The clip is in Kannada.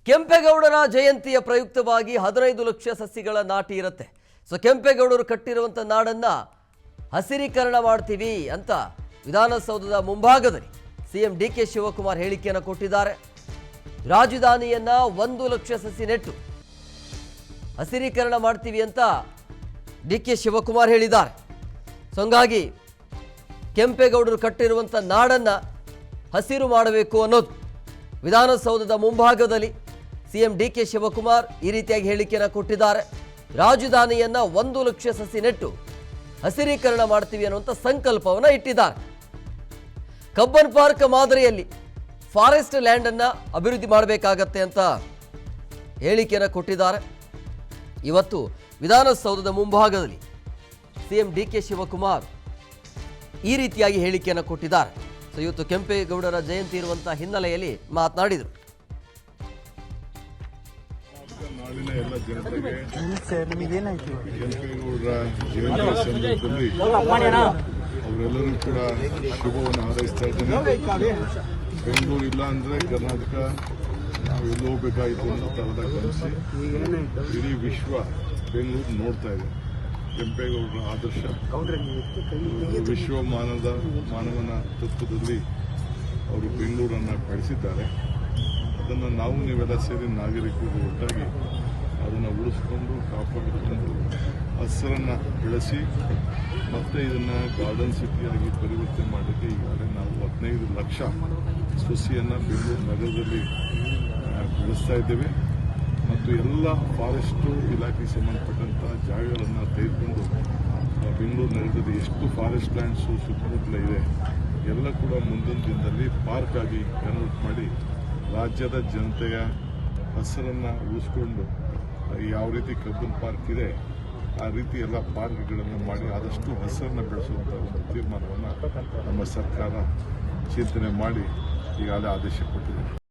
ಕೆಂಪೇಗೌಡರ ಜಯಂತಿಯ ಪ್ರಯುಕ್ತವಾಗಿ 15 ಲಕ್ಷ ಸಸಿಗಳ ನಾಟಿ ಇರುತ್ತೆ. ಸೊ ಕೆಂಪೇಗೌಡರು ಕಟ್ಟಿರುವಂತ ನಾಡನ್ನ ಹಸಿರೀಕರಣ ಮಾಡ್ತೀವಿ ಅಂತ ವಿಧಾನಸೌಧದ ಮುಂಭಾಗದಲ್ಲಿ ಸಿಎಂ ಡಿಕೆ ಶಿವಕುಮಾರ್ ಹೇಳಿಕೆಯನ್ನು ಕೊಟ್ಟಿದ್ದಾರೆ. ರಾಜಧಾನಿಯನ್ನ 1 ಲಕ್ಷ ಸಸಿ ನೆಟ್ಟು ಹಸಿರೀಕರಣ ಮಾಡ್ತೀವಿ ಅಂತ ಡಿಕೆ ಶಿವಕುಮಾರ್ ಹೇಳಿದ್ದಾರೆ. ಸೊ ಹಂಗಾಗಿ ಕೆಂಪೇಗೌಡರು ಕಟ್ಟಿರುವಂತ ನಾಡನ್ನ ಹಸಿರು ಮಾಡಬೇಕು ಅನ್ನೋದು ವಿಧಾನಸೌಧದ ಮುಂಭಾಗದಲ್ಲಿ ಸಿಎಂ ಡಿಕೆ ಶಿವಕುಮಾರ್ ಈ ರೀತಿಯಾಗಿ ಹೇಳಿಕೆಯನ್ನು ಕೊಟ್ಟಿದ್ದಾರೆ. ರಾಜಧಾನಿಯನ್ನ 1 ಲಕ್ಷ ಸಸಿ ನೆಟ್ಟು ಹಸಿರೀಕರಣ ಮಾಡ್ತೀವಿ ಅನ್ನುವಂಥ ಸಂಕಲ್ಪವನ್ನು ಇಟ್ಟಿದ್ದಾರೆ. ಕಬ್ಬನ್ ಪಾರ್ಕ್ ಮಾದರಿಯಲ್ಲಿ ಫಾರೆಸ್ಟ್ ಲ್ಯಾಂಡ್ ಅನ್ನ ಅಭಿವೃದ್ಧಿ ಮಾಡಬೇಕಾಗತ್ತೆ ಅಂತ ಹೇಳಿಕೆಯನ್ನು ಕೊಟ್ಟಿದ್ದಾರೆ. ಇವತ್ತು ವಿಧಾನಸೌಧದ ಮುಂಭಾಗದಲ್ಲಿ ಸಿಎಂ ಡಿಕೆ ಶಿವಕುಮಾರ್ ಈ ರೀತಿಯಾಗಿ ಹೇಳಿಕೆಯನ್ನು ಕೊಟ್ಟಿದ್ದಾರೆ. ಸೊ ಇವತ್ತು ಕೆಂಪೇಗೌಡರ ಜಯಂತಿ ಇರುವಂತಹ ಹಿನ್ನೆಲೆಯಲ್ಲಿ ಮಾತನಾಡಿದರು. ನಾಡಿನ ಎಲ್ಲ ಜನತೆಗೆ ಕೆಂಪೇಗೌಡರ ಜಯಂತಿ ಸಂದರ್ಭದಲ್ಲಿ ಅವರೆಲ್ಲರೂ ಕೂಡ ಶುಭವನ್ನು ಹಾರೈಸ್ತಾ ಇದ್ದೇನೆ. ಬೆಂಗಳೂರು ಇಲ್ಲ ಅಂದ್ರೆ ಕರ್ನಾಟಕ ನಾವು ಎಲ್ಲಿ ಹೋಗ್ಬೇಕಾಯಿತು ಅನ್ನೋ ತರದ ಕನಸಿ ಇಡೀ ವಿಶ್ವ ಬೆಂಗಳೂರು ನೋಡ್ತಾ ಇದೆ. ಕೆಂಪೇಗೌಡರ ಆದರ್ಶ ವಿಶ್ವ ಮಾನವನ ತತ್ವದಲ್ಲಿ ಅವರು ಬೆಂಗಳೂರನ್ನು ಬೆಳೆಸಿದ್ದಾರೆ. ಅದನ್ನು ನಾವು ನೀವೆಲ್ಲ ಸೇರಿ ನಾಗರಿಕರು ಒಟ್ಟಾಗಿ ಅದನ್ನು ಉಳಿಸ್ಕೊಂಡು ಕಾಪಾಡಿಕೊಂಡು ಹಸಿರನ್ನು ಬೆಳೆಸಿ ಮತ್ತೆ ಇದನ್ನು ಗಾರ್ಡನ್ ಸಿಟಿಯಾಗಿ ಪರಿವರ್ತನೆ ಮಾಡೋಕ್ಕೆ ಈಗಾಗಲೇ ನಾವು 15 ಲಕ್ಷ ಸಸಿಯನ್ನು ಬೆಂಗಳೂರು ನಗರದಲ್ಲಿ ಬೆಳೆಸ್ತಾ ಇದ್ದೇವೆ. ಮತ್ತು ಎಲ್ಲ ಫಾರೆಸ್ಟು ಇಲಾಖೆಗೆ ಸಂಬಂಧಪಟ್ಟಂಥ ಜಾಗಗಳನ್ನು ತೆಗೆದುಕೊಂಡು ಬೆಂಗಳೂರು ನಗರದಲ್ಲಿ ಎಷ್ಟು ಫಾರೆಸ್ಟ್ ಲ್ಯಾಂಡ್ಸು ಸುತ್ತಮುತ್ತಲ ಇದೆ ಎಲ್ಲ ಕೂಡ ಮುಂದಿನ ದಿನದಲ್ಲಿ ಪಾರ್ಕ್ ಆಗಿ ಕನ್ವರ್ಟ್ ಮಾಡಿ ರಾಜ್ಯದ ಜನತೆಯ ಹಸಿರನ್ನು ಉಳಿಸ್ಕೊಂಡು ಯಾವ ರೀತಿ ಕಬ್ಬನ್ ಪಾರ್ಕ್ ಇದೆ ಆ ರೀತಿ ಎಲ್ಲ ಪಾರ್ಕ್ಗಳನ್ನು ಮಾಡಿ ಆದಷ್ಟು ಹಸಿರನ್ನು ಬೆಳೆಸುವಂಥ ಒಂದು ತೀರ್ಮಾನವನ್ನು ನಮ್ಮ ಸರ್ಕಾರ ಚಿಂತನೆ ಮಾಡಿ ಈಗಾಗಲೇ ಆದೇಶ ಕೊಟ್ಟಿದೆ.